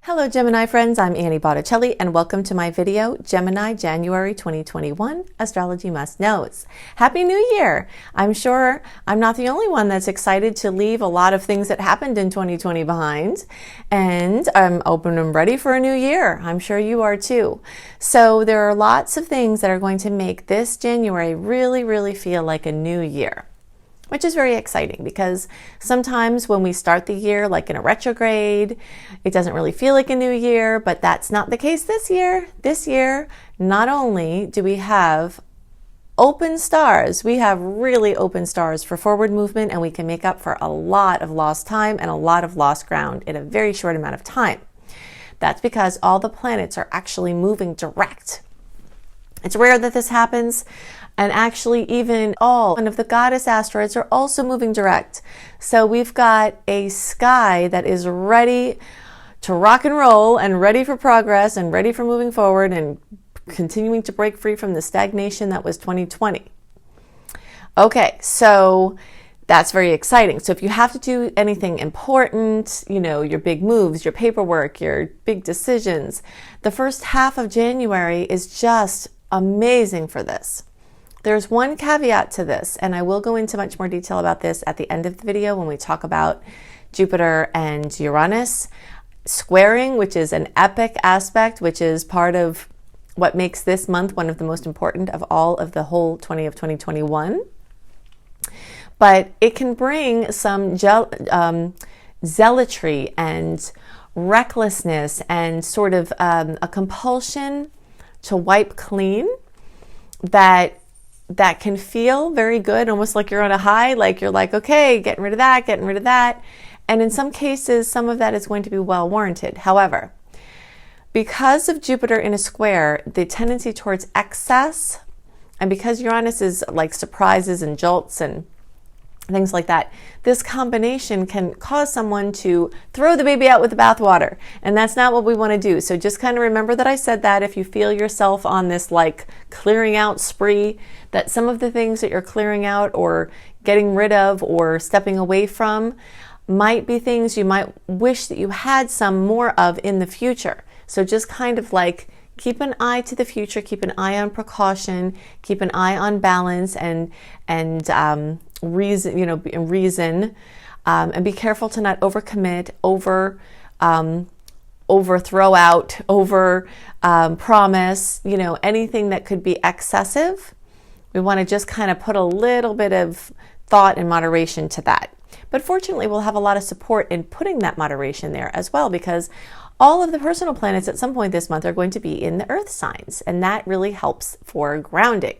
Hello Gemini friends, I'm Annie Botticelli and welcome to my video, Gemini January 2021 Astrology Must Knows. Happy New Year! I'm sure I'm not the only one that's excited to leave a lot of things that happened in 2020 behind, and I'm open and ready for a new year. I'm sure you are too. So there are lots of things that are going to make this January really feel like a new year, which is very exciting because sometimes when we start the year like in a retrograde, it doesn't really feel like a new year, but that's not the case this year. This year, not only do we have open stars, we have really open stars for forward movement, and we can make up for a lot of lost time and a lot of lost ground in a very short amount of time. That's because all the planets are actually moving direct. It's rare that this happens. And actually even all of the goddess asteroids are also moving direct. So we've got a sky that is ready to rock and roll and ready for progress and ready for moving forward and continuing to break free from the stagnation that was 2020. Okay, so that's very exciting. So if you have to do anything important, you know, your big moves, your paperwork, your big decisions, the first half of January is just amazing for this. There's one caveat to this, and I will go into much more detail about this at the end of the video when we talk about Jupiter and Uranus squaring, which is an epic aspect, which is part of what makes this month one of the most important of all of the whole 2021. But it can bring some zealotry and recklessness and sort of a compulsion to wipe clean that can feel very good, almost like you're on a high, like you're like, okay, getting rid of that. And in some cases, some of that is going to be well warranted. However, because of Jupiter in a square, the tendency towards excess, and because Uranus is like surprises and jolts and things like that, this combination can cause someone to throw the baby out with the bathwater. And that's not what we want to do. So just kind of remember that I said that if you feel yourself on this like clearing out spree, that some of the things that you're clearing out or getting rid of or stepping away from might be things you might wish that you had some more of in the future. So just kind of like keep an eye to the future, keep an eye on precaution, keep an eye on balance and reason, and be careful to not overcommit, throw out, promise, anything that could be excessive. We want to just kind of put a little bit of thought and moderation to that. But fortunately, we'll have a lot of support in putting that moderation there as well, because all of the personal planets at some point this month are going to be in the earth signs, and that really helps for grounding.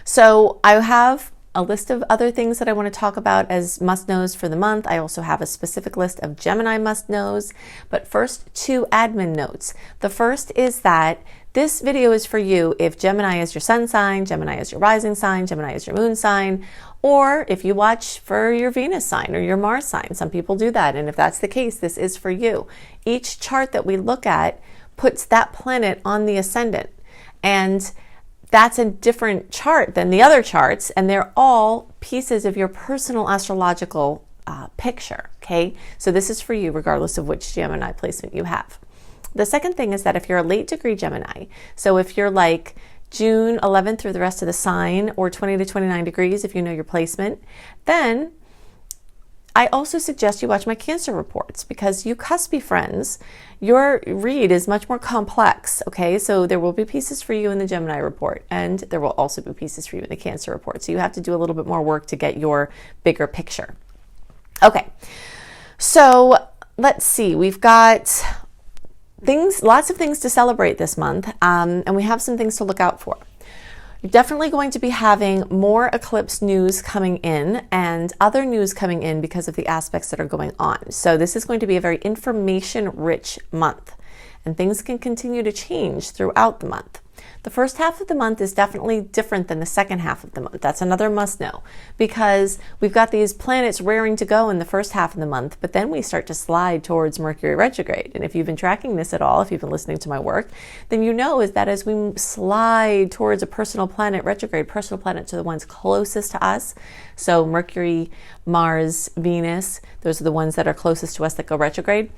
So I have a list of other things that I want to talk about as must-knows for the month. I also have a specific list of Gemini must-knows, but first, two admin notes. The first is that this video is for you if Gemini is your sun sign, Gemini is your rising sign, Gemini is your moon sign, or if you watch for your Venus sign or your Mars sign. Some people do that, and if that's the case, this is for you. Each chart that we look at puts that planet on the ascendant, and that's a different chart than the other charts, and they're all pieces of your personal astrological picture, okay? So this is for you regardless of which Gemini placement you have. The second thing is that if you're a late degree Gemini, so if you're like June 11th through the rest of the sign, or 20 to 29 degrees if you know your placement, then I also suggest you watch my Cancer reports, because you cuspy friends, your read is much more complex, okay? So there will be pieces for you in the Gemini report, and there will also be pieces for you in the Cancer report. So you have to do a little bit more work to get your bigger picture. Okay, so let's see. We've got lots of things to celebrate this month, and we have some things to look out for. You're definitely going to be having more eclipse news coming in and other news coming in because of the aspects that are going on. So this is going to be a very information-rich month, and things can continue to change throughout the month. The first half of the month is definitely different than the second half of the month. That's another must know, because we've got these planets raring to go in the first half of the month, but then we start to slide towards Mercury retrograde. And if you've been tracking this at all, if you've been listening to my work, then you know is that as we slide towards a personal planet retrograde, personal planets are the ones closest to us. So Mercury, Mars, Venus, those are the ones that are closest to us that go retrograde.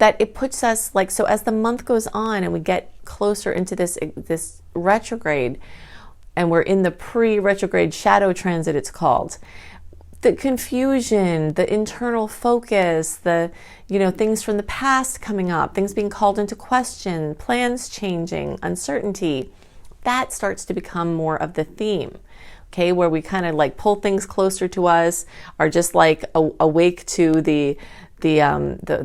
that it puts us like, so as the month goes on and we get closer into this retrograde, and we're in the pre-retrograde shadow transit, it's called, the confusion, the internal focus, the, things from the past coming up, things being called into question, plans changing, uncertainty, that starts to become more of the theme. Okay, where we kind of like pull things closer to us, are just like awake to the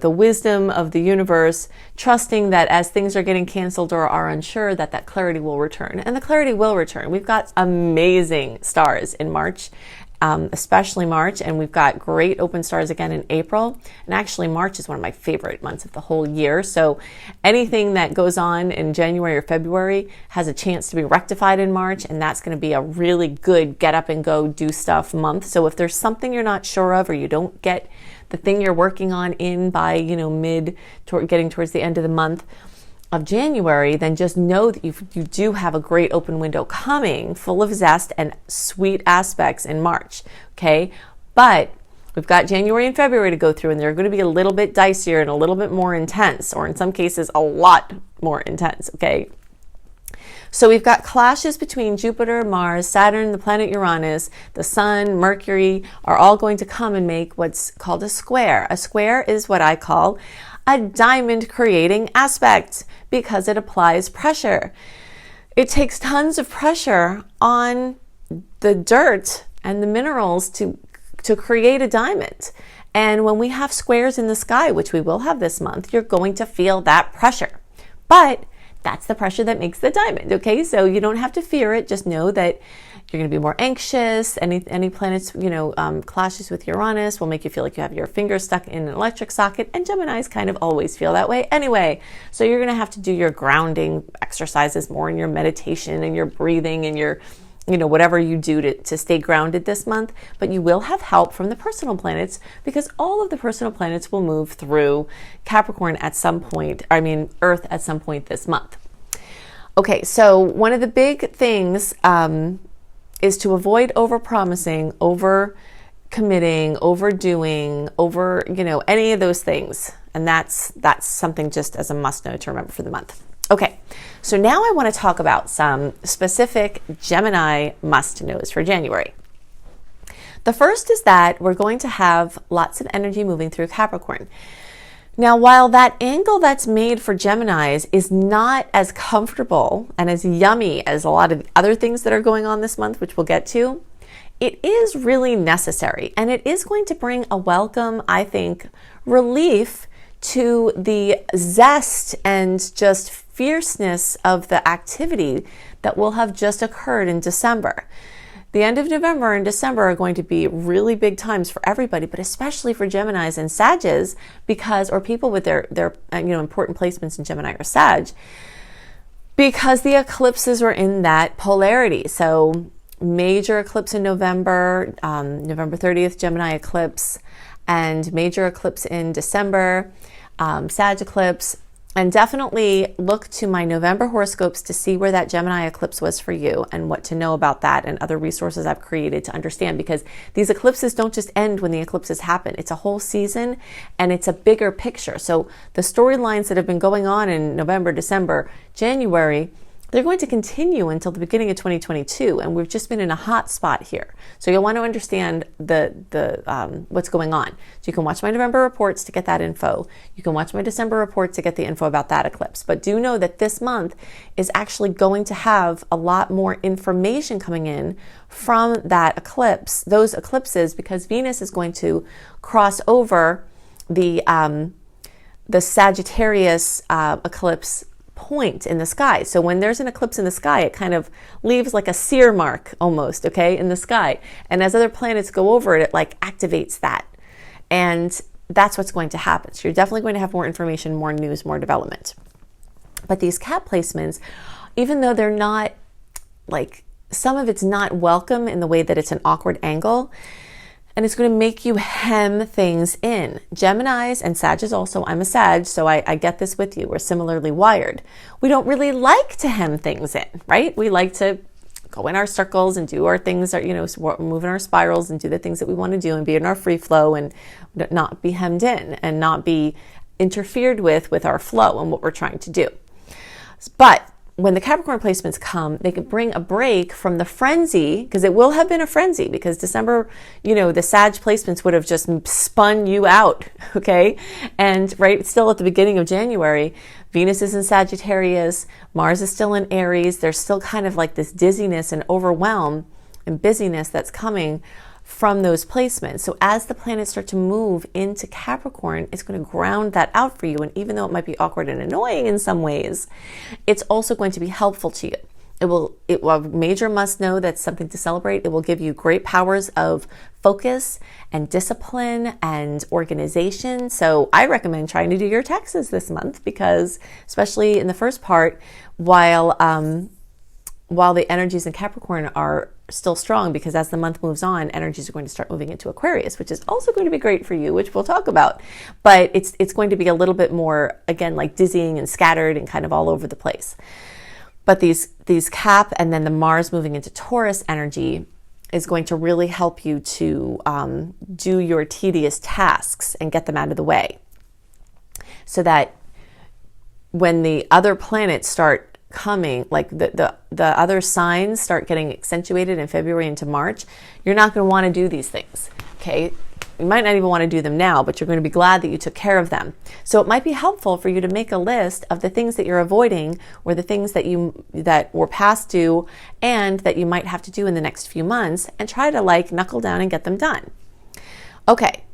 wisdom of the universe, trusting that as things are getting canceled or are unsure, that clarity will return. And the clarity will return. We've got amazing stars in March, especially March, and we've got great open stars again in April. And actually March is one of my favorite months of the whole year. So anything that goes on in January or February has a chance to be rectified in March, and that's going to be a really good get up and go do stuff month. So if there's something you're not sure of, or you don't get the thing you're working on in by, getting towards the end of the month of January, then just know that you do have a great open window coming, full of zest and sweet aspects in March, okay? But we've got January and February to go through, and they're going to be a little bit dicier and a little bit more intense, or in some cases, a lot more intense, okay? So we've got clashes between Jupiter, Mars, Saturn, the planet Uranus, the Sun, Mercury, are all going to come and make what's called a square. A square is what I call a diamond creating aspect, because it applies pressure. It takes tons of pressure on the dirt and the minerals to create a diamond. And when we have squares in the sky, which we will have this month, you're going to feel that pressure. But that's the pressure that makes the diamond, okay? So you don't have to fear it. Just know that you're going to be more anxious. Any planets, clashes with Uranus will make you feel like you have your finger stuck in an electric socket, and Geminis kind of always feel that way anyway. So you're going to have to do your grounding exercises more, in your meditation and your breathing and your, whatever you do to stay grounded this month. But you will have help from the personal planets, because all of the personal planets will move through Capricorn at some point, Earth at some point this month. Okay, so one of the big things is to avoid over-promising, over-committing, overdoing, any of those things. And that's something just as a must-know to remember for the month. Okay, so now I want to talk about some specific Gemini must-knows for January. The first is that we're going to have lots of energy moving through Capricorn. Now, while that angle that's made for Geminis is not as comfortable and as yummy as a lot of the other things that are going on this month, which we'll get to, it is really necessary. And it is going to bring a welcome, I think, relief to the zest and just fierceness of the activity that will have just occurred in December. The end of November and December are going to be really big times for everybody, but especially for Geminis and Sages, or people with their important placements in Gemini or Sag, because the eclipses are in that polarity. So major eclipse in November, November 30th, Gemini eclipse, and major eclipse in December, Sag eclipse. And definitely look to my November horoscopes to see where that Gemini eclipse was for you, and what to know about that, and other resources I've created to understand, because these eclipses don't just end when the eclipses happen. It's a whole season, and it's a bigger picture. So the storylines that have been going on in November, December, January, they're going to continue until the beginning of 2022, and we've just been in a hot spot here. So you'll want to understand the what's going on. So you can watch my November reports to get that info. You can watch my December report to get the info about that eclipse. But do know that this month is actually going to have a lot more information coming in from that eclipse, those eclipses, because Venus is going to cross over the Sagittarius eclipse point in the sky. So when there's an eclipse in the sky, it kind of leaves like a sear mark almost, okay, in the sky. And as other planets go over it, it like activates that. And that's what's going to happen. So you're definitely going to have more information, more news, more development. But these Cap placements, even though they're not like, some of it's not welcome in the way that it's an awkward angle, and it's going to make you hem things in. Geminis and Sagittarius also, I'm a Sag, so I get this with you. We're similarly wired. We don't really like to hem things in, right? We like to go in our circles and do our things, move in our spirals and do the things that we want to do and be in our free flow and not be hemmed in and not be interfered with our flow and what we're trying to do. But when the Capricorn placements come, they can bring a break from the frenzy, because it will have been a frenzy, because December, the Sag placements would have just spun you out, okay? And right, still at the beginning of January, Venus is in Sagittarius, Mars is still in Aries. There's still kind of like this dizziness and overwhelm and busyness that's coming from those placements. So as the planets start to move into Capricorn, it's going to ground that out for you. And even though it might be awkward and annoying in some ways, it's also going to be helpful to you. It will a major must know, that's something to celebrate. It will give you great powers of focus and discipline and organization. So I recommend trying to do your taxes this month, because especially in the first part, while the energies in Capricorn are still strong, because as the month moves on, energies are going to start moving into Aquarius, which is also going to be great for you, which we'll talk about. But it's going to be a little bit more, again, like dizzying and scattered and kind of all over the place. But these Cap and then the Mars moving into Taurus energy is going to really help you to do your tedious tasks and get them out of the way, so that when the other planets start coming, like the other signs start getting accentuated in February into March, you're not going to want to do these things, okay? You might not even want to do them now, but you're going to be glad that you took care of them. So it might be helpful for you to make a list of the things that you're avoiding, or the things that were past due and that you might have to do in the next few months, and try to knuckle down and get them done. Okay.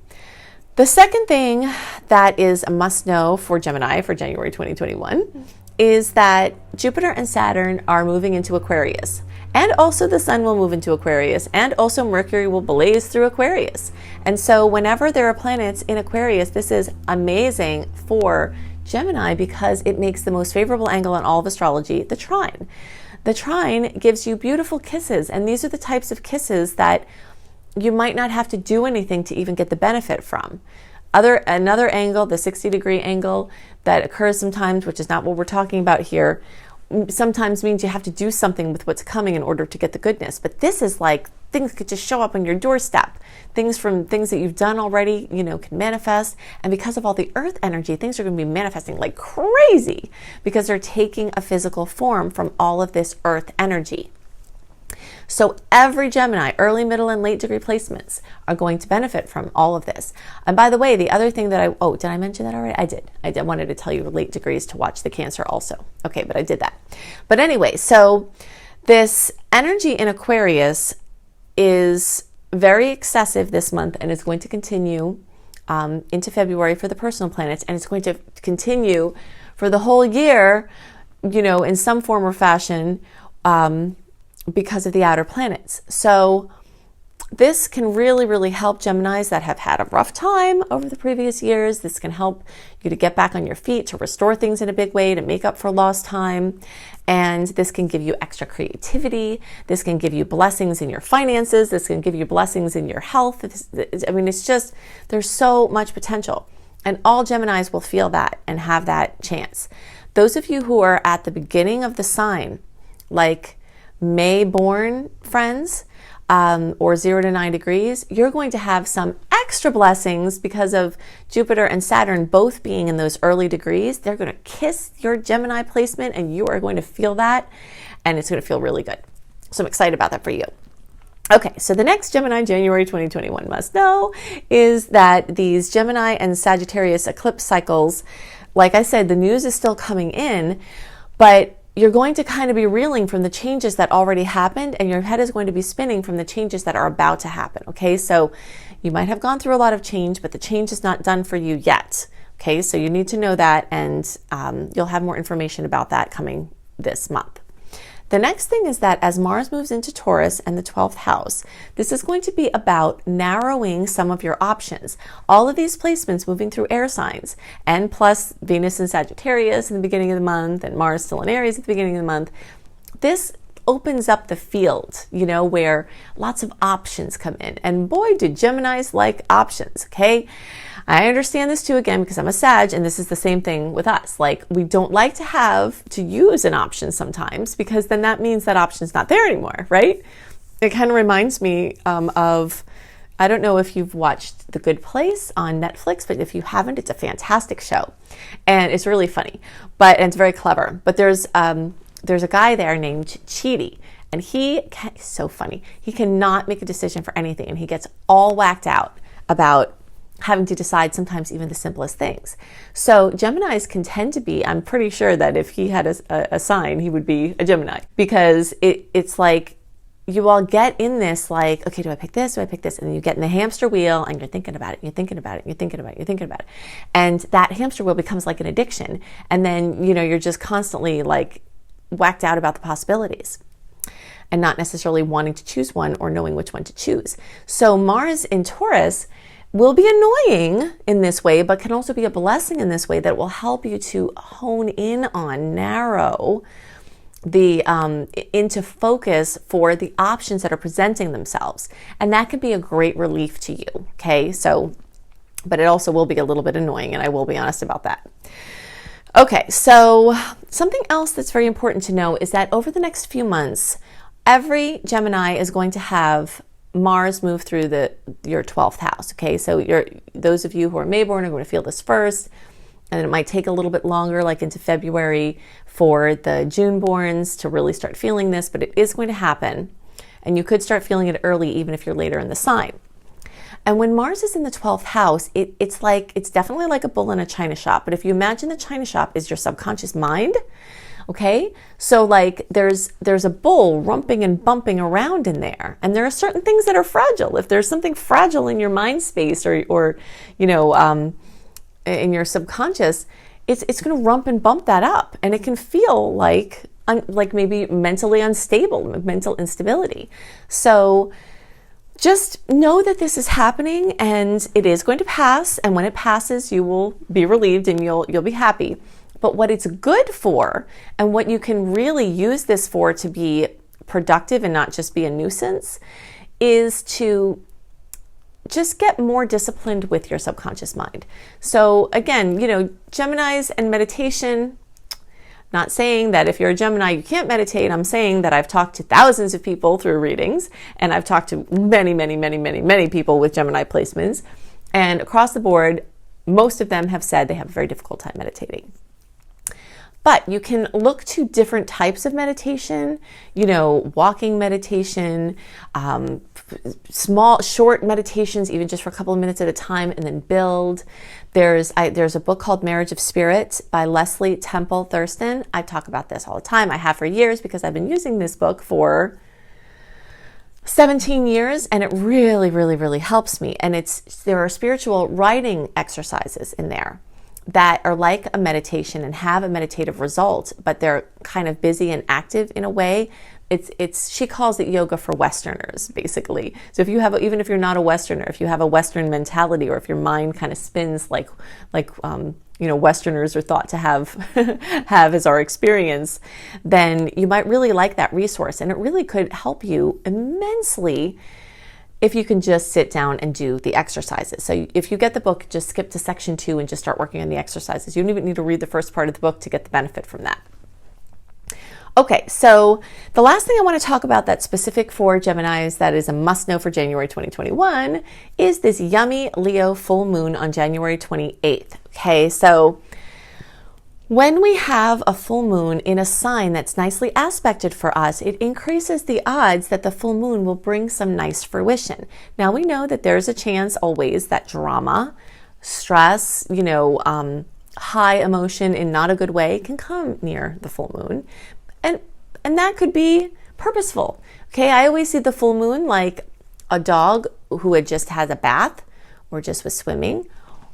The second thing that is a must know for Gemini for January 2021 is that Jupiter and Saturn are moving into Aquarius. And also the Sun will move into Aquarius, and also Mercury will blaze through Aquarius. And so whenever there are planets in Aquarius, this is amazing for Gemini, because it makes the most favorable angle in all of astrology, the trine. The trine gives you beautiful kisses, and these are the types of kisses that you might not have to do anything to even get the benefit from. Another angle, the 60-degree angle that occurs sometimes, which is not what we're talking about here, sometimes means you have to do something with what's coming in order to get the goodness. But this is like things could just show up on your doorstep. Things that you've done already, can manifest. And because of all the earth energy, things are going to be manifesting like crazy, because they're taking a physical form from all of this earth energy. So every Gemini, early, middle, and late degree placements are going to benefit from all of this. And by the way, the other thing that did I mention that already? I did. I wanted to tell you late degrees to watch the Cancer also. Okay, but I did that. But anyway, so this energy in Aquarius is very excessive this month, and it's going to continue into February for the personal planets, and it's going to continue for the whole year, in some form or fashion, because of the outer planets. So this can really, really help Geminis that have had a rough time over the previous years. This can help you to get back on your feet, to restore things in a big way, to make up for lost time. And this can give you extra creativity. This can give you blessings in your finances. This can give you blessings in your health. It's just, there's so much potential. And all Geminis will feel that and have that chance. Those of you who are at the beginning of the sign, like May born friends, or 0 to 9 degrees, you're going to have some extra blessings because of Jupiter and Saturn both being in those early degrees. They're going to kiss your Gemini placement, and you are going to feel that, and it's going to feel really good. So I'm excited about that for you. Okay, so the next Gemini January 2021 must know is that these Gemini and Sagittarius eclipse cycles, like I said, the news is still coming in, but you're going to kind of be reeling from the changes that already happened, and your head is going to be spinning from the changes that are about to happen, okay? So you might have gone through a lot of change, but the change is not done for you yet, okay? So you need to know that, and you'll have more information about that coming this month. The next thing is that as Mars moves into Taurus and the 12th house, this is going to be about narrowing some of your options. All of these placements moving through air signs, and plus Venus in Sagittarius in the beginning of the month and Mars still in Aries at the beginning of the month, this opens up the field, where lots of options come in. And boy, do Geminis like options, okay? I understand this too, again, because I'm a Sag, and this is the same thing with us. Like, we don't like to have to use an option sometimes, because then that means that option's not there anymore, right? It kind of reminds me of, I don't know if you've watched The Good Place on Netflix, but if you haven't, it's a fantastic show. And it's really funny, and it's very clever. But there's a guy there named Chidi, and he's so funny. He cannot make a decision for anything, and he gets all whacked out about having to decide sometimes even the simplest things. So Geminis can tend to be, I'm pretty sure that if he had a sign, he would be a Gemini, because it's like you all get in this like, okay, do I pick this? Do I pick this? And then you get in the hamster wheel and you're thinking about it, you're thinking about it, you're thinking about it, you're thinking about it. And that hamster wheel becomes like an addiction. And then, you're just constantly like whacked out about the possibilities and not necessarily wanting to choose one or knowing which one to choose. So Mars in Taurus will be annoying in this way, but can also be a blessing in this way that will help you to hone in on, narrow into focus for the options that are presenting themselves. And that can be a great relief to you, okay? But it also will be a little bit annoying, and I will be honest about that. Okay, so something else that's very important to know is that over the next few months, every Gemini is going to have Mars move through your 12th house, okay? So those of you who are Mayborn are going to feel this first, and it might take a little bit longer, like into February, for the June-borns to really start feeling this, but it is going to happen. And you could start feeling it early, even if you're later in the sign. And when Mars is in the 12th house, it's definitely like a bull in a china shop. But if you imagine the china shop is your subconscious mind, okay? So like there's a bull rumping and bumping around in there. And there are certain things that are fragile. If there's something fragile in your mind space or in your subconscious, it's going to rump and bump that up, and it can feel like maybe mentally unstable, mental instability. So just know that this is happening, and it is going to pass. And when it passes, you will be relieved and you'll be happy. But what it's good for, and what you can really use this for to be productive and not just be a nuisance, is to just get more disciplined with your subconscious mind. So again, Geminis and meditation, not saying that if you're a Gemini, you can't meditate. I'm saying that I've talked to thousands of people through readings, and I've talked to many, many, many, many, many people with Gemini placements. And across the board, most of them have said they have a very difficult time meditating. But you can look to different types of meditation, walking meditation, small, short meditations, even just for a couple of minutes at a time, and then build. There's a book called Marriage of Spirit by Leslie Temple Thurston. I talk about this all the time. I have for years because I've been using this book for 17 years, and it really, really, really helps me. And there are spiritual writing exercises in there that are like a meditation and have a meditative result, but they're kind of busy and active in a way. She calls it yoga for Westerners, basically. So even if you're not a Westerner, if you have a Western mentality, or if your mind kind of spins like Westerners are thought to have as our experience, then you might really like that resource, and it really could help you immensely if you can just sit down and do the exercises. So if you get the book, just skip to section 2 and just start working on the exercises. You don't even need to read the first part of the book to get the benefit from that. Okay, so the last thing I want to talk about that's specific for Geminis, that is a must-know for January 2021, is this yummy Leo full moon on January 28th. Okay, so when we have a full moon in a sign that's nicely aspected for us, it increases the odds that the full moon will bring some nice fruition. Now, we know that there's a chance always that drama, stress, high emotion in not a good way can come near the full moon. And that could be purposeful. Okay, I always see the full moon like a dog who had just had a bath or just was swimming,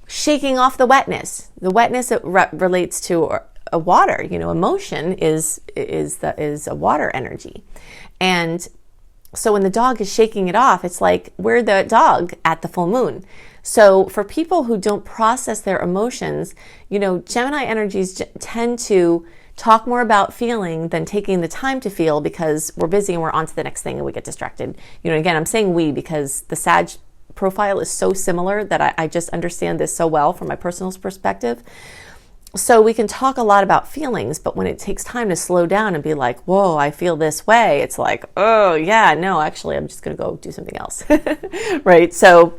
shaking off the wetness. The wetness relates to a water. Emotion is a water energy, and so when the dog is shaking it off, it's like we're the dog at the full moon. So for people who don't process their emotions, Gemini energies tend to talk more about feeling than taking the time to feel, because we're busy and we're on to the next thing and we get distracted. Again, I'm saying we because the Sag profile is so similar that I just understand this so well from my personal perspective. So we can talk a lot about feelings, but when it takes time to slow down and be like, whoa, I feel this way, it's like, oh yeah, no, actually, I'm just going to go do something else, right? So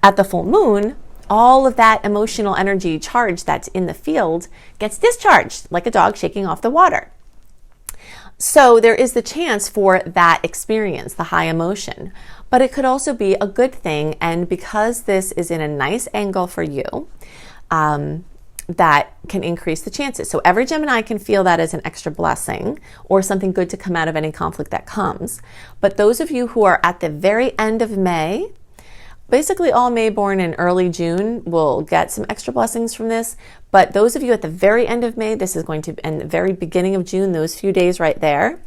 at the full moon, all of that emotional energy charge that's in the field gets discharged like a dog shaking off the water. So there is the chance for that experience, the high emotion, but it could also be a good thing. And because this is in a nice angle for you, that can increase the chances. So every Gemini can feel that as an extra blessing or something good to come out of any conflict that comes. But those of you who are at the very end of May, basically all May born in early June will get some extra blessings from this. But those of you at the very end of May, this is going to, and the very beginning of June, those few days right there,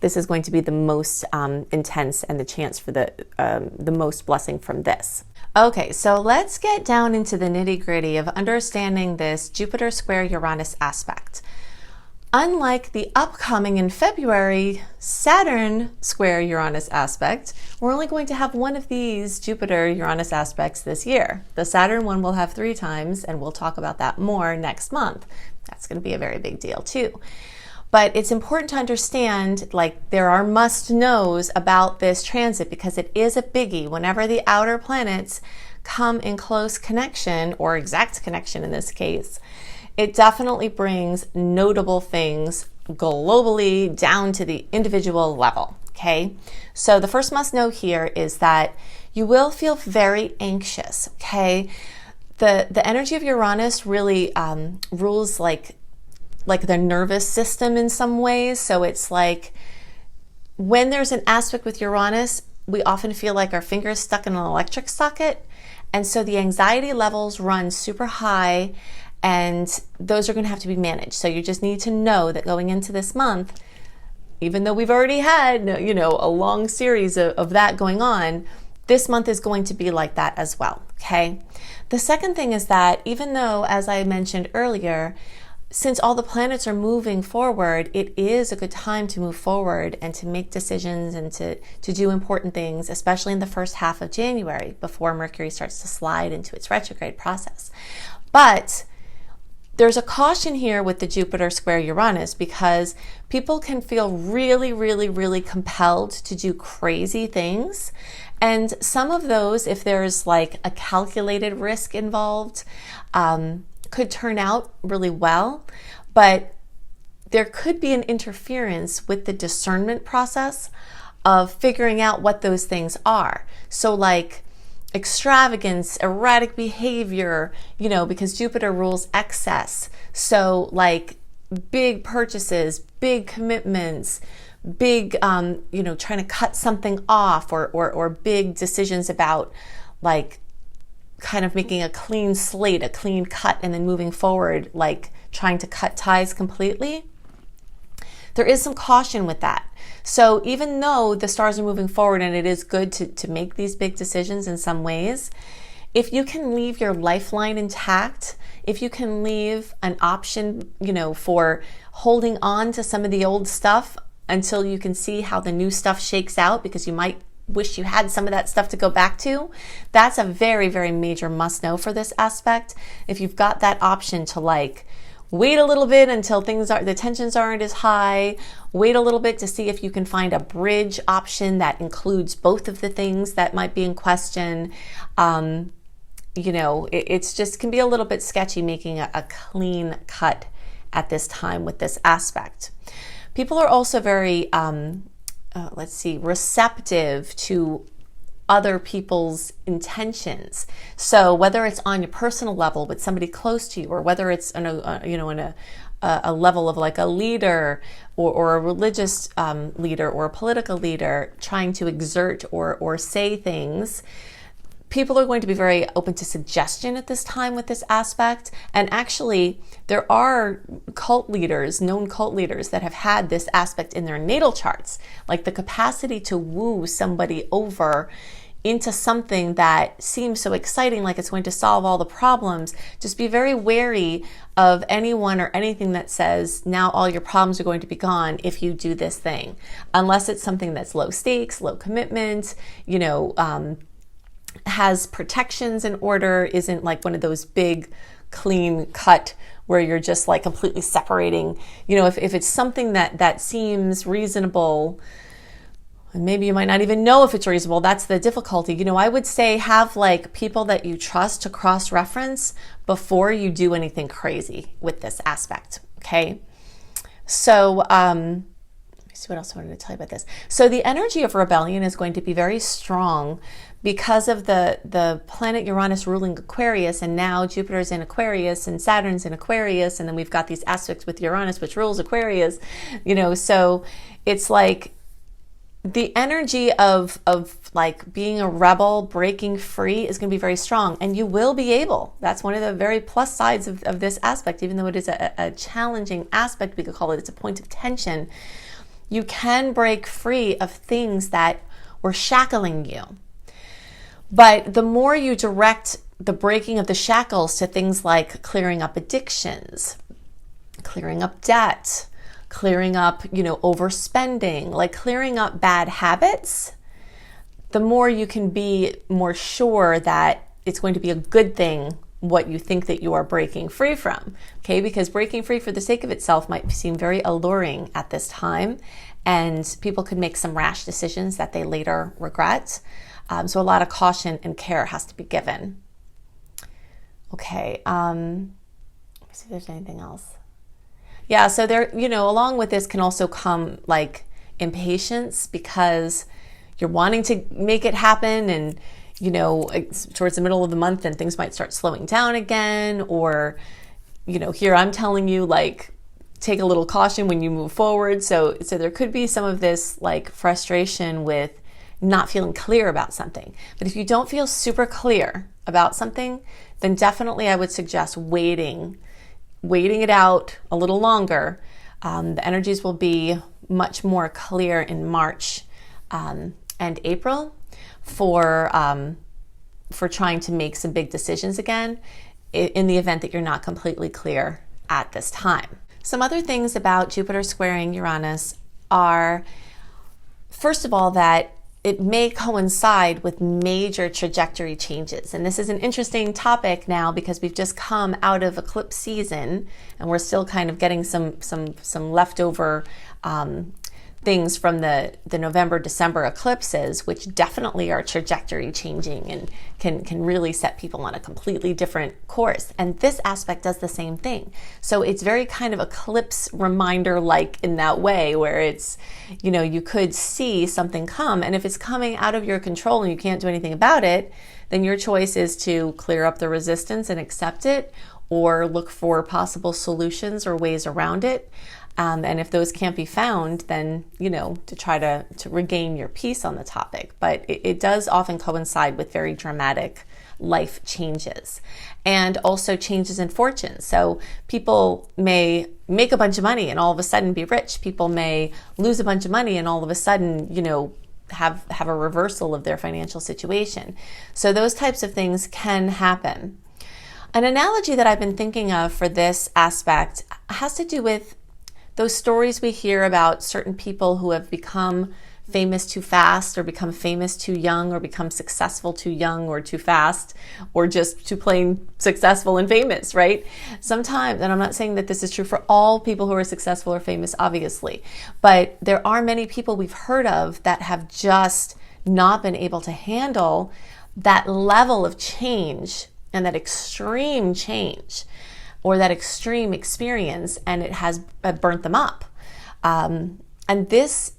this is going to be the most intense and the chance for the most blessing from this. Okay, so let's get down into the nitty-gritty of understanding this Jupiter square Uranus aspect. Unlike the upcoming in February Saturn square Uranus aspect, we're only going to have one of these Jupiter Uranus aspects this year. The Saturn one will have 3 times, and we'll talk about that more next month. That's going to be a very big deal too. But it's important to understand, like, there are must-knows about this transit because it is a biggie. Whenever the outer planets come in close connection, or exact connection in this case, it definitely brings notable things globally down to the individual level, okay? So the first must-know here is that you will feel very anxious, okay? The energy of Uranus really rules like the nervous system in some ways. So it's like when there's an aspect with Uranus, we often feel like our fingers stuck in an electric socket. And so the anxiety levels run super high, and those are going to have to be managed. So you just need to know that going into this month, even though we've already had, a long series of that going on, this month is going to be like that as well, okay? The second thing is that even though, as I mentioned earlier, since all the planets are moving forward, it is a good time to move forward and to make decisions and to do important things, especially in the first half of January before Mercury starts to slide into its retrograde process. But there's a caution here with the Jupiter square Uranus because people can feel really, really, really compelled to do crazy things. And some of those, if there's like a calculated risk involved, could turn out really well, but there could be an interference with the discernment process of figuring out what those things are. So like extravagance, erratic behavior, because Jupiter rules excess. So like big purchases, big commitments, big, trying to cut something off or big decisions about like kind of making a clean slate, a clean cut, and then moving forward, like trying to cut ties completely. There is some caution with that. So even though the stars are moving forward and it is good to make these big decisions in some ways, if you can leave your lifeline intact, if you can leave an option, for holding on to some of the old stuff until you can see how the new stuff shakes out, because you might wish you had some of that stuff to go back to, that's a very, very major must know for this aspect. If you've got that option to like wait a little bit until the tensions aren't as high, wait a little bit to see if you can find a bridge option that includes both of the things that might be in question. It's just can be a little bit sketchy making a clean cut at this time with this aspect. People are also very receptive to other people's intentions. So whether it's on your personal level with somebody close to you, or whether it's in a level of like a leader or a religious leader or a political leader trying to exert or say things, people are going to be very open to suggestion at this time with this aspect. And actually, there are known cult leaders that have had this aspect in their natal charts, like the capacity to woo somebody over into something that seems so exciting, like it's going to solve all the problems. Just be very wary of anyone or anything that says, now all your problems are going to be gone if you do this thing, unless it's something that's low stakes, low commitment, has protections in order, isn't like one of those big clean cut where you're just like completely separating, if it's something that seems reasonable, and maybe you might not even know if it's reasonable, that's the difficulty. I would say have like people that you trust to cross-reference before you do anything crazy with this aspect, okay? So, let me see what else I wanted to tell you about this. So the energy of rebellion is going to be very strong because of the planet Uranus ruling Aquarius, and now Jupiter's in Aquarius and Saturn's in Aquarius, and then we've got these aspects with Uranus, which rules Aquarius, so it's like the energy of like being a rebel, breaking free is going to be very strong, and you will be able. That's one of the very plus sides of this aspect, even though it is a challenging aspect, we could call it, it's a point of tension. You can break free of things that were shackling you. But the more you direct the breaking of the shackles to things like clearing up addictions, clearing up debt, clearing up, overspending, like clearing up bad habits, the more you can be more sure that it's going to be a good thing what you think that you are breaking free from, okay? Because breaking free for the sake of itself might seem very alluring at this time, and people could make some rash decisions that they later regret. So a lot of caution and care has to be given. Okay, let me see if there's anything else. Yeah, so there, along with this can also come like impatience, because you're wanting to make it happen, and towards the middle of the month and things might start slowing down again, or here I'm telling you, like, take a little caution when you move forward. So there could be some of this like frustration with not feeling clear about something. But if you don't feel super clear about something, then definitely I would suggest waiting it out a little longer. The energies will be much more clear in March and April for trying to make some big decisions again, in the event that you're not completely clear at this time. Some other things about Jupiter squaring Uranus are, first of all, that it may coincide with major trajectory changes. And this is an interesting topic now because we've just come out of eclipse season, and we're still kind of getting some leftover things from the November, December eclipses, which definitely are trajectory changing and can really set people on a completely different course. And this aspect does the same thing. So it's very kind of eclipse reminder like in that way, where it's, you could see something come, and if it's coming out of your control and you can't do anything about it, then your choice is to clear up the resistance and accept it, or look for possible solutions or ways around it. And if those can't be found, then, to try to regain your peace on the topic. But it does often coincide with very dramatic life changes, and also changes in fortune. So people may make a bunch of money and all of a sudden be rich. People may lose a bunch of money and all of a sudden, have a reversal of their financial situation. So those types of things can happen. An analogy that I've been thinking of for this aspect has to do with those stories we hear about certain people who have become famous too fast, or become famous too young, or become successful too young or too fast, or just too plain successful and famous, right? Sometimes, and I'm not saying that this is true for all people who are successful or famous, obviously, but there are many people we've heard of that have just not been able to handle that level of change and that extreme change, or that extreme experience, and it has burnt them up. And this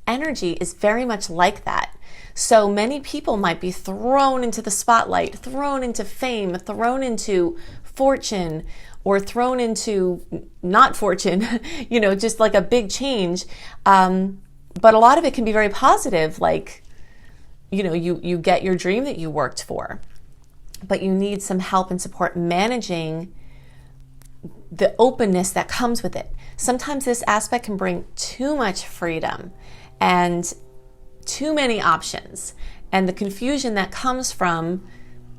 energy is very much like that. So many people might be thrown into the spotlight, thrown into fame, thrown into fortune, or thrown into not fortune, just like a big change. But a lot of it can be very positive, like, you get your dream that you worked for, but you need some help and support managing the openness that comes with it. Sometimes this aspect can bring too much freedom and too many options, and the confusion that comes from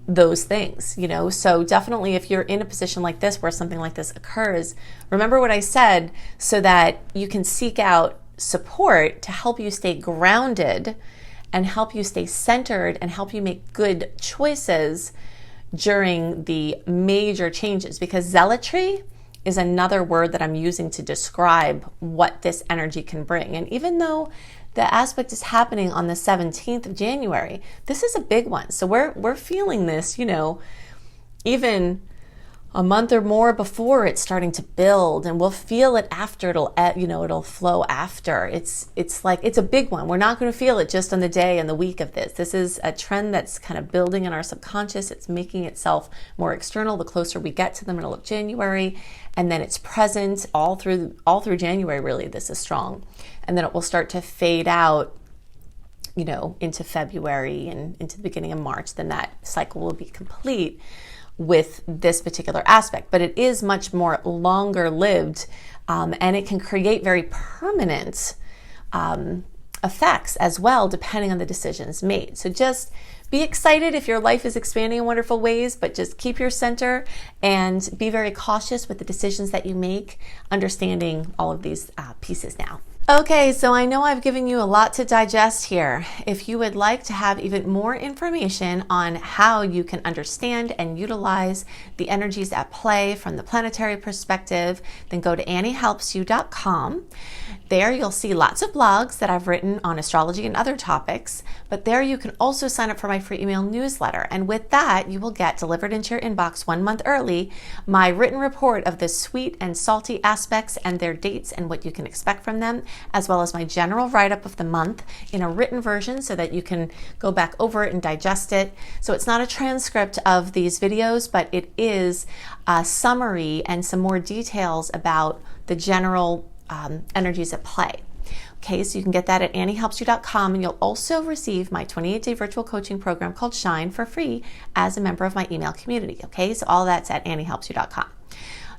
those things, So definitely, if you're in a position like this where something like this occurs, remember what I said, so that you can seek out support to help you stay grounded and help you stay centered and help you make good choices during the major changes. Because zealotry is another word that I'm using to describe what this energy can bring. And even though the aspect is happening on the 17th of January, this is a big one. So we're feeling this, even a month or more before it's starting to build, and we'll feel it after it'll flow after. It's a big one. We're not going to feel it just on the day and the week of this. This is a trend that's kind of building in our subconscious. It's making itself more external the closer we get to the middle of January, and then it's present all through January. Really, this is strong, and then it will start to fade out into February and into the beginning of March. Then that cycle will be complete with this particular aspect, but it is much more longer lived, and it can create very permanent effects as well, depending on the decisions made. So just be excited if your life is expanding in wonderful ways, but just keep your center and be very cautious with the decisions that you make, understanding all of these pieces now. Okay, so I know I've given you a lot to digest here. If you would like to have even more information on how you can understand and utilize the energies at play from the planetary perspective, then go to anniehelpsyou.com. There you'll see lots of blogs that I've written on astrology and other topics, but there you can also sign up for my free email newsletter. And with that, you will get delivered into your inbox 1 month early my written report of the sweet and salty aspects and their dates and what you can expect from them, as well as my general write-up of the month in a written version so that you can go back over it and digest it. So it's not a transcript of these videos, but it is a summary and some more details about the general energies at play. Okay, so you can get that at anniehelpsyou.com, and you'll also receive my 28-day virtual coaching program called Shine for free as a member of my email community. Okay, so all that's at anniehelpsyou.com.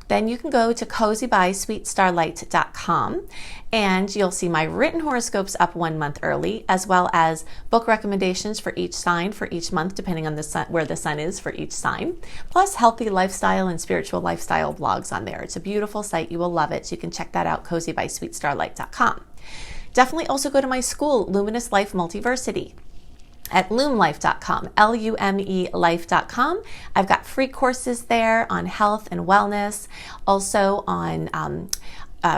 Then you can go to cozybysweetstarlight.com, and you'll see my written horoscopes up 1 month early, as well as book recommendations for each sign for each month, depending on the sun, where the sun is for each sign, plus healthy lifestyle and spiritual lifestyle blogs on there. It's a beautiful site. You will love it. So you can check that out, cozybysweetstarlight.com. Definitely also go to my school, Luminous Life Multiversity, at lumelife.com, LUME life.com. I've got free courses there on health and wellness, also on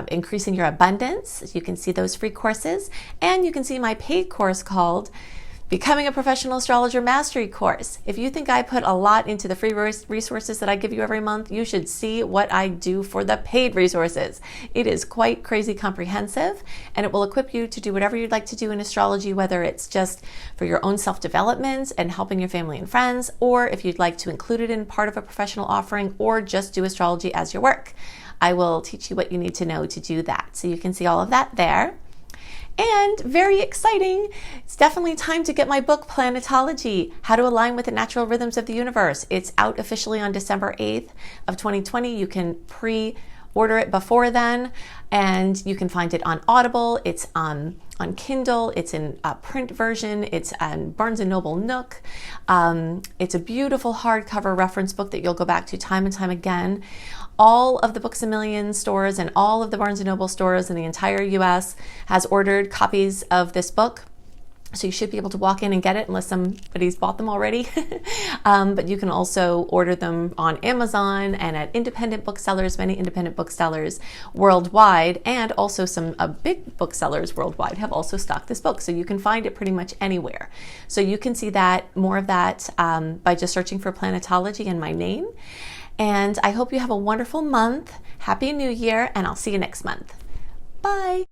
increasing your abundance. You can see those free courses, and you can see my paid course called Becoming a Professional Astrologer Mastery Course. If you think I put a lot into the free resources that I give you every month, you should see what I do for the paid resources. It is quite crazy comprehensive, and it will equip you to do whatever you'd like to do in astrology, whether it's just for your own self-development and helping your family and friends, or if you'd like to include it in part of a professional offering, or just do astrology as your work. I will teach you what you need to know to do that. So you can see all of that there. And very exciting, it's definitely time to get my book, Planetology, How to Align with the Natural Rhythms of the Universe. It's out officially on December 8th of 2020. You can pre-order it before then, and you can find it on Audible. It's on Kindle. It's in a print version. It's on Barnes & Noble Nook. It's a beautiful hardcover reference book that you'll go back to time and time again. All of the Books A Million stores and all of the Barnes & Noble stores in the entire US has ordered copies of this book. So you should be able to walk in and get it unless somebody's bought them already. But you can also order them on Amazon and at independent booksellers, many independent booksellers worldwide, and also some big booksellers worldwide have also stocked this book. So you can find it pretty much anywhere. So you can see that, more of that, by just searching for Planetology and my name. And I hope you have a wonderful month. Happy New Year, and I'll see you next month. Bye.